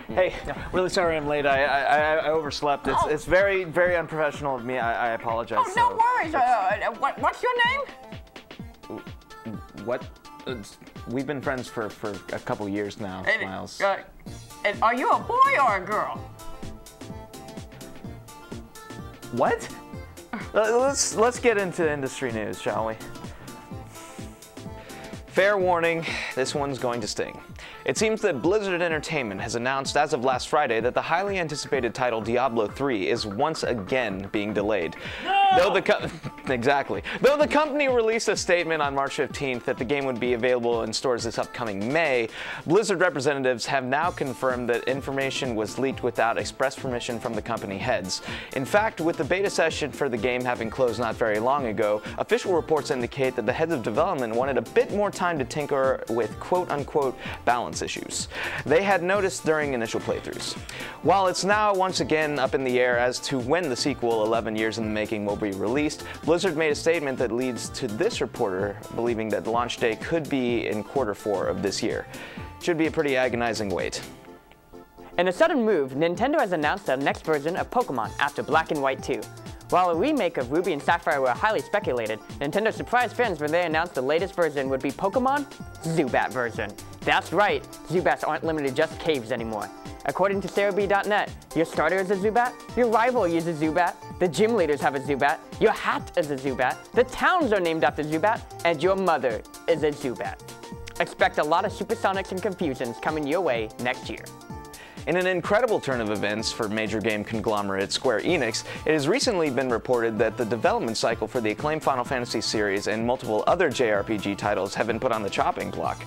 Hey, really sorry I'm late. I overslept. It's very, very unprofessional of me. I apologize. Oh, no worries. What's your name? What? We've been friends for a couple years now, Miles. And are you a boy or a girl? What? Let's get into industry news, shall we? Fair warning, this one's going to sting. It seems that Blizzard Entertainment has announced as of last Friday that the highly anticipated title Diablo 3 is once again being delayed. No! Though the company released a statement on March 15th that the game would be available in stores this upcoming May, Blizzard representatives have now confirmed that information was leaked without express permission from the company heads. In fact, with the beta session for the game having closed not very long ago, official reports indicate that the heads of development wanted a bit more time to tinker with quote-unquote balance issues they had noticed during initial playthroughs. While it's now once again up in the air as to when the sequel, 11 years in the making, will be released, Blizzard made a statement that leads to this reporter believing that the launch date could be in Q4 of this year. Should be a pretty agonizing wait. In a sudden move, Nintendo has announced the next version of Pokemon after Black and White 2. While a remake of Ruby and Sapphire were highly speculated, Nintendo surprised fans when they announced the latest version would be Pokemon Zubat version. That's right, Zubats aren't limited to just caves anymore. According to Cerebi.net, your starter is a Zubat, your rival uses Zubat, the gym leaders have a Zubat, your hat is a Zubat, the towns are named after Zubat, and your mother is a Zubat. Expect a lot of supersonics and confusions coming your way next year. In an incredible turn of events for major game conglomerate Square Enix, it has recently been reported that the development cycle for the acclaimed Final Fantasy series and multiple other JRPG titles have been put on the chopping block.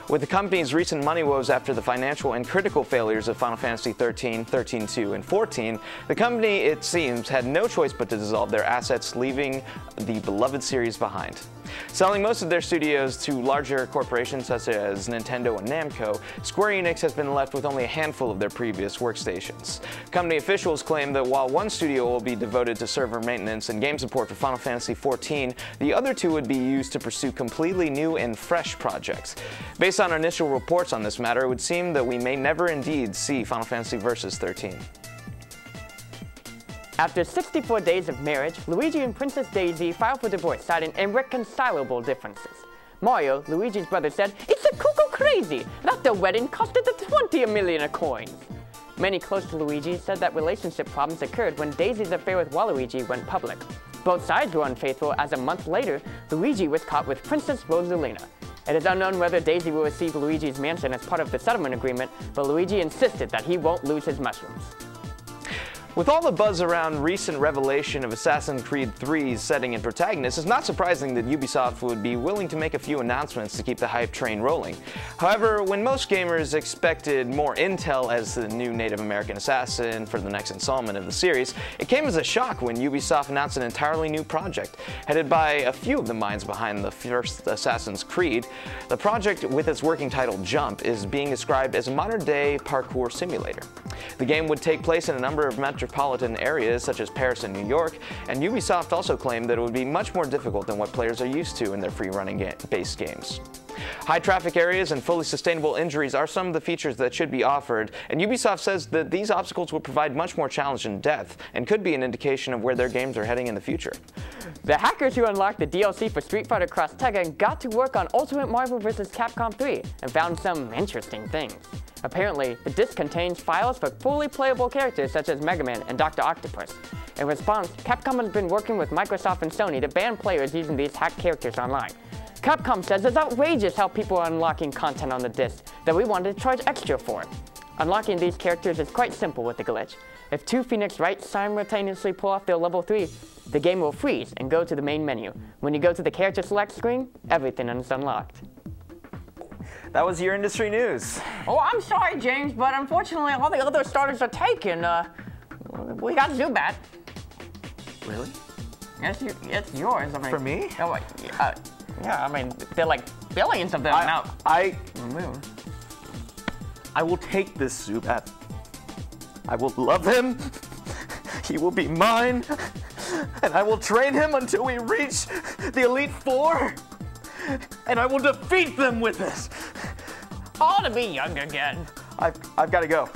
With the company's recent money woes after the financial and critical failures of Final Fantasy XIII, XIII-2, and XIV, the company, it seems, had no choice but to dissolve their assets, leaving the beloved series behind. Selling most of their studios to larger corporations such as Nintendo and Namco, Square Enix has been left with only a handful of their previous workstations. Company officials claim that while one studio will be devoted to server maintenance and game support for Final Fantasy XIV, the other two would be used to pursue completely new and fresh projects. Based on our initial reports on this matter, it would seem that we may never indeed see Final Fantasy Versus 13. After 64 days of marriage, Luigi and Princess Daisy filed for divorce, citing irreconcilable differences. Mario, Luigi's brother, said, "It's a cuckoo crazy that the wedding costed the 20 million of coins." Many close to Luigi said that relationship problems occurred when Daisy's affair with Waluigi went public. Both sides were unfaithful as a month later, Luigi was caught with Princess Rosalina. It is unknown whether Daisy will receive Luigi's mansion as part of the settlement agreement, but Luigi insisted that he won't lose his mushrooms. With all the buzz around recent revelation of Assassin's Creed 3's setting and protagonist, it's not surprising that Ubisoft would be willing to make a few announcements to keep the hype train rolling. However, when most gamers expected more intel as the new Native American assassin for the next installment of the series, it came as a shock when Ubisoft announced an entirely new project. Headed by a few of the minds behind the first Assassin's Creed, the project, with its working title Jump, is being described as a modern-day parkour simulator. The game would take place in a number of metropolitan areas such as Paris and New York, and Ubisoft also claimed that it would be much more difficult than what players are used to in their free-running based games. High traffic areas and fully sustainable injuries are some of the features that should be offered, and Ubisoft says that these obstacles will provide much more challenge than death, and could be an indication of where their games are heading in the future. The hackers who unlocked the DLC for Street Fighter Cross Tekken got to work on Ultimate Marvel vs. Capcom 3 and found some interesting things. Apparently, the disc contains files for fully playable characters such as Mega Man and Dr. Octopus. In response, Capcom has been working with Microsoft and Sony to ban players using these hacked characters online. Capcom says it's outrageous how people are unlocking content on the disc that we wanted to charge extra for. Unlocking these characters is quite simple with the glitch. If two Phoenix Wrights simultaneously pull off their level 3, the game will freeze and go to the main menu. When you go to the character select screen, everything is unlocked. That was your industry news. Oh, I'm sorry, James, but unfortunately all the other starters are taken. We got Zubat. Really? Yes, it's yours. I mean, for me? Oh, yeah, I mean, they're like billions of them now. I will take this Zubat. I will love him. He will be mine. And I will train him until we reach the Elite Four. And I will defeat them with it. all to be young again. I've got to go.